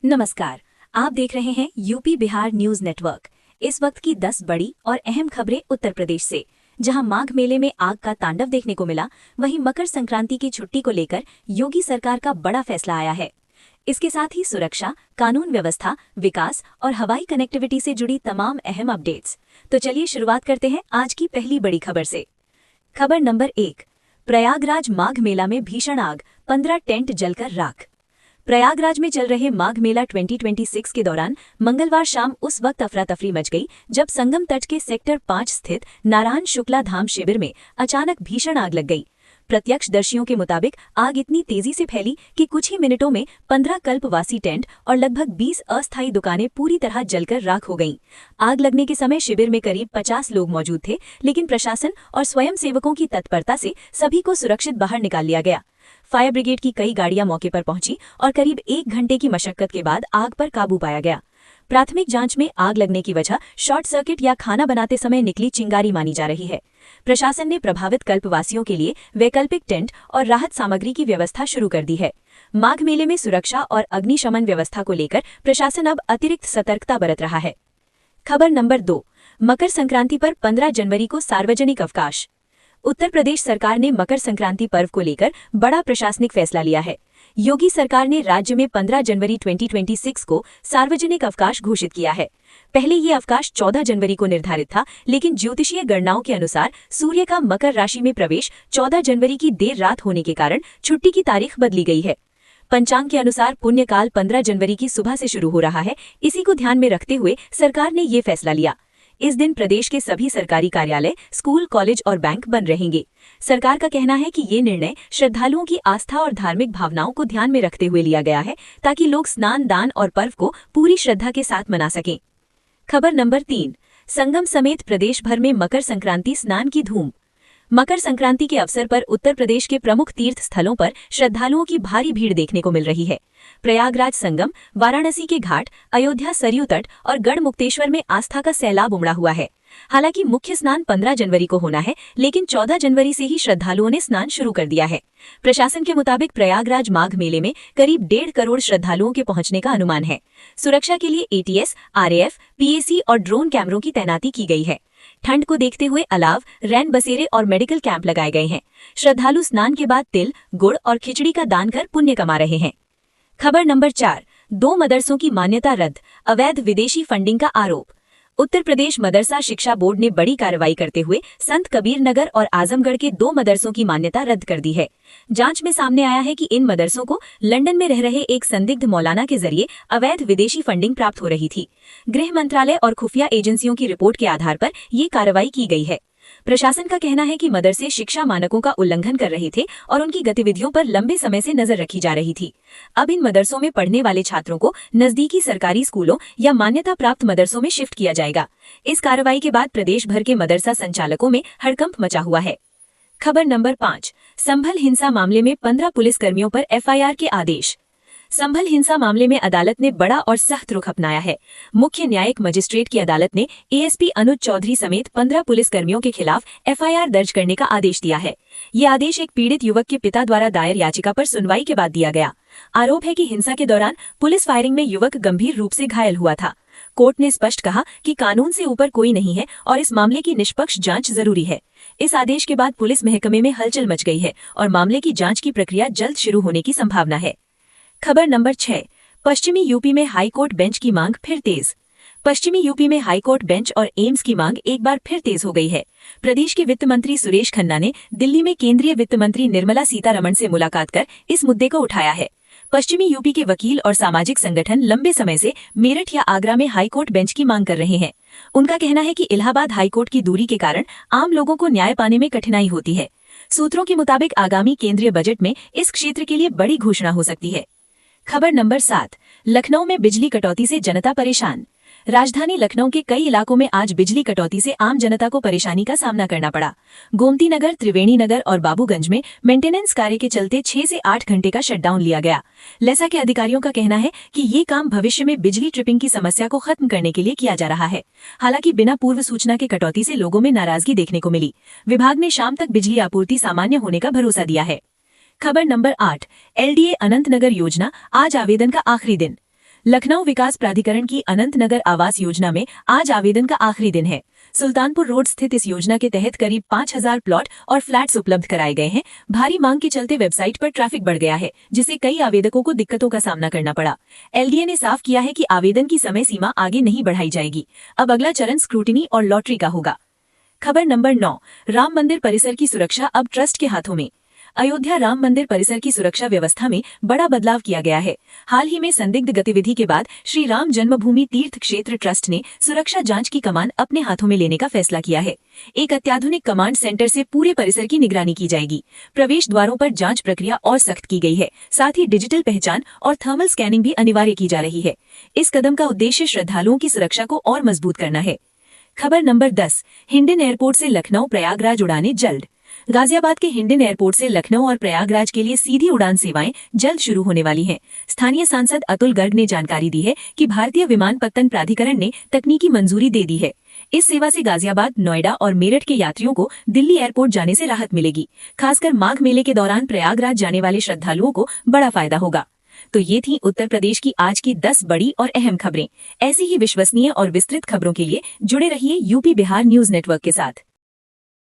नमस्कार। आप देख रहे हैं यूपी बिहार न्यूज नेटवर्क। इस वक्त की 10 बड़ी और अहम खबरें उत्तर प्रदेश से। जहां माघ मेले में आग का तांडव देखने को मिला, वहीं मकर संक्रांति की छुट्टी को लेकर योगी सरकार का बड़ा फैसला आया है। इसके साथ ही सुरक्षा, कानून व्यवस्था, विकास और हवाई कनेक्टिविटी से जुड़ी तमाम अहम अपडेट्स। तो चलिए शुरुआत करते हैं आज की पहली बड़ी खबर से। खबर नंबर 1, प्रयागराज माघ मेला में भीषण आग, 15 टेंट जलकर राख। प्रयागराज में चल रहे माघ मेला 2026 के दौरान मंगलवार शाम उस वक्त अफरा तफरी मच गई जब संगम तट के सेक्टर 5 स्थित नारायण शुक्ला धाम शिविर में अचानक भीषण आग लग गई। प्रत्यक्षदर्शियों के मुताबिक आग इतनी तेजी से फैली कि कुछ ही मिनटों में 15 कल्पवासी टेंट और लगभग 20 अस्थायी दुकानें पूरी तरह जलकर राख हो गईं। आग लगने के समय शिविर में करीब 50 लोग मौजूद थे, लेकिन प्रशासन और स्वयंसेवकों की तत्परता से सभी को सुरक्षित बाहर निकाल लिया गया। फायर ब्रिगेड की कई गाड़ियां मौके पर पहुंची और करीब 1 घंटे की मशक्कत के बाद आग पर काबू पाया गया। प्राथमिक जांच में आग लगने की वजह शॉर्ट सर्किट या खाना बनाते समय निकली चिंगारी मानी जा रही है। प्रशासन ने प्रभावित कल्पवासियों के लिए वैकल्पिक टेंट और राहत सामग्री की व्यवस्था शुरू कर दी है। माघ मेले में सुरक्षा और अग्निशमन व्यवस्था को लेकर प्रशासन अब अतिरिक्त सतर्कता बरत रहा है। खबर नंबर 2, मकर संक्रांति पर 15 जनवरी को सार्वजनिक अवकाश। उत्तर प्रदेश सरकार ने मकर संक्रांति पर्व को लेकर बड़ा प्रशासनिक फैसला लिया है। योगी सरकार ने राज्य में 15 जनवरी 2026 को सार्वजनिक अवकाश घोषित किया है। पहले ये अवकाश 14 जनवरी को निर्धारित था, लेकिन ज्योतिषीय गणनाओं के अनुसार सूर्य का मकर राशि में प्रवेश 14 जनवरी की देर रात होने के कारण छुट्टी की तारीख बदली गई है। पंचांग के अनुसार पुण्यकाल 15 जनवरी की सुबह से शुरू हो रहा है। इसी को ध्यान में रखते हुए सरकार ने ये फैसला लिया। इस दिन प्रदेश के सभी सरकारी कार्यालय, स्कूल, कॉलेज और बैंक बंद रहेंगे। सरकार का कहना है कि ये निर्णय श्रद्धालुओं की आस्था और धार्मिक भावनाओं को ध्यान में रखते हुए लिया गया है, ताकि लोग स्नान, दान और पर्व को पूरी श्रद्धा के साथ मना सकें। खबर नंबर 3, संगम समेत प्रदेश भर में मकर संक्रांति स्नान की धूम। मकर संक्रांति के अवसर पर उत्तर प्रदेश के प्रमुख तीर्थ स्थलों पर श्रद्धालुओं की भारी भीड़ देखने को मिल रही है। प्रयागराज संगम, वाराणसी के घाट, अयोध्या सरयू तट और गढ़मुक्तेश्वर में आस्था का सैलाब उमड़ा हुआ है। हालांकि मुख्य स्नान 15 जनवरी को होना है, लेकिन 14 जनवरी से ही श्रद्धालुओं ने स्नान शुरू कर दिया है। प्रशासन के मुताबिक प्रयागराज माघ मेले में करीब 1.5 करोड़ श्रद्धालुओं के पहुंचने का अनुमान है। सुरक्षा के लिए ATS, RAF, PAC और ड्रोन कैमरों की तैनाती की गई है। ठंड को देखते हुए अलाव, रैन बसेरे और मेडिकल कैंप लगाए गए हैं। श्रद्धालु स्नान के बाद तिल, गुड़ और खिचड़ी का दान कर पुण्य कमा रहे हैं। खबर नंबर 4, 2 मदरसों की मान्यता रद्द, अवैध विदेशी फंडिंग का आरोप। उत्तर प्रदेश मदरसा शिक्षा बोर्ड ने बड़ी कार्रवाई करते हुए संत कबीर नगर और आजमगढ़ के 2 मदरसों की मान्यता रद्द कर दी है। जांच में सामने आया है कि इन मदरसों को लंदन में रह रहे एक संदिग्ध मौलाना के जरिए अवैध विदेशी फंडिंग प्राप्त हो रही थी। गृह मंत्रालय और खुफिया एजेंसियों की रिपोर्ट के आधार पर ये कार्रवाई की गई है। प्रशासन का कहना है कि मदरसे शिक्षा मानकों का उल्लंघन कर रहे थे और उनकी गतिविधियों पर लंबे समय से नजर रखी जा रही थी। अब इन मदरसों में पढ़ने वाले छात्रों को नजदीकी सरकारी स्कूलों या मान्यता प्राप्त मदरसों में शिफ्ट किया जाएगा। इस कार्रवाई के बाद प्रदेश भर के मदरसा संचालकों में हड़कंप मचा हुआ है। खबर नंबर 5, संभल हिंसा मामले में 15 पुलिसकर्मियों पर FIR के आदेश। संभल हिंसा मामले में अदालत ने बड़ा और सख्त रुख अपनाया है। मुख्य न्यायिक मजिस्ट्रेट की अदालत ने ASP अनुज चौधरी समेत 15 पुलिसकर्मियों के खिलाफ FIR दर्ज करने का आदेश दिया है। ये आदेश एक पीड़ित युवक के पिता द्वारा दायर याचिका पर सुनवाई के बाद दिया गया। आरोप है कि हिंसा के दौरान पुलिस फायरिंग में युवक गंभीर रूप से घायल हुआ था। कोर्ट ने स्पष्ट कहा कि कानून से ऊपर कोई नहीं है और इस मामले की निष्पक्ष जांच जरूरी है। इस आदेश के बाद पुलिस महकमे में हलचल मच गई है और मामले की जांच की प्रक्रिया जल्द शुरू होने की संभावना है। खबर नंबर 6, पश्चिमी यूपी में हाईकोर्ट बेंच की मांग फिर तेज। पश्चिमी यूपी में हाईकोर्ट बेंच और एम्स की मांग एक बार फिर तेज हो गई है। प्रदेश के वित्त मंत्री सुरेश खन्ना ने दिल्ली में केंद्रीय वित्त मंत्री निर्मला सीतारमण से मुलाकात कर इस मुद्दे को उठाया है। पश्चिमी यूपी के वकील और सामाजिक संगठन लंबे समय से मेरठ या आगरा में हाईकोर्ट बेंच की मांग कर रहे हैं। उनका कहना है कि इलाहाबाद हाईकोर्ट की दूरी के कारण आम लोगों को न्याय पाने में कठिनाई होती है। सूत्रों के मुताबिक आगामी केंद्रीय बजट में इस क्षेत्र के लिए बड़ी घोषणा हो सकती है। खबर नंबर 7, लखनऊ में बिजली कटौती से जनता परेशान। राजधानी लखनऊ के कई इलाकों में आज बिजली कटौती से आम जनता को परेशानी का सामना करना पड़ा। गोमती नगर, त्रिवेणी नगर और बाबूगंज में मेंटेनेंस कार्य के चलते 6 से 8 घंटे का शटडाउन लिया गया। लेसा के अधिकारियों का कहना है कि ये काम भविष्य में बिजली ट्रिपिंग की समस्या को खत्म करने के लिए किया जा रहा है। हालांकि बिना पूर्व सूचना के कटौती से लोगों में नाराजगी देखने को मिली। विभाग ने शाम तक बिजली आपूर्ति सामान्य होने का भरोसा दिया है। खबर नंबर 8, LDA अनंतनगर योजना, आज आवेदन का आखिरी दिन। लखनऊ विकास प्राधिकरण की अनंत नगर आवास योजना में आज आवेदन का आखिरी दिन है। सुल्तानपुर रोड स्थित इस योजना के तहत करीब 5000 प्लॉट और फ्लैट्स उपलब्ध कराए गए हैं। भारी मांग के चलते वेबसाइट पर ट्रैफिक बढ़ गया है, जिससे कई आवेदकों को दिक्कतों का सामना करना पड़ा। एलडीए ने साफ किया है कि आवेदन की समय सीमा आगे नहीं बढ़ाई जाएगी। अब अगला चरण स्क्रूटिनी और लॉटरी का होगा। खबर नंबर 9, राम मंदिर परिसर की सुरक्षा अब ट्रस्ट के हाथों में। अयोध्या राम मंदिर परिसर की सुरक्षा व्यवस्था में बड़ा बदलाव किया गया है। हाल ही में संदिग्ध गतिविधि के बाद श्री राम जन्मभूमि तीर्थ क्षेत्र ट्रस्ट ने सुरक्षा जांच की कमान अपने हाथों में लेने का फैसला किया है। एक अत्याधुनिक कमांड सेंटर से पूरे परिसर की निगरानी की जाएगी। प्रवेश द्वारों पर जांच प्रक्रिया और सख्त की गई है। साथ ही डिजिटल पहचान और थर्मल स्कैनिंग भी अनिवार्य की जा रही है। इस कदम का उद्देश्य श्रद्धालुओं की सुरक्षा को और मजबूत करना है। खबर नंबर 10, हिंडन एयरपोर्ट से लखनऊ प्रयागराज उड़ानें जल्द। गाजियाबाद के हिंडन एयरपोर्ट से लखनऊ और प्रयागराज के लिए सीधी उड़ान सेवाएं जल्द शुरू होने वाली हैं। स्थानीय सांसद अतुल गर्ग ने जानकारी दी है कि भारतीय विमानपत्तन प्राधिकरण ने तकनीकी मंजूरी दे दी है। इस सेवा से गाजियाबाद, नोएडा और मेरठ के यात्रियों को दिल्ली एयरपोर्ट जाने से राहत मिलेगी। खासकर माघ मेले के दौरान प्रयागराज जाने वाले श्रद्धालुओं को बड़ा फायदा होगा। तो ये थी उत्तर प्रदेश की आज की 10 बड़ी और अहम खबरें। ऐसी ही विश्वसनीय और विस्तृत खबरों के लिए जुड़े रहिए यूपी बिहार न्यूज नेटवर्क के साथ।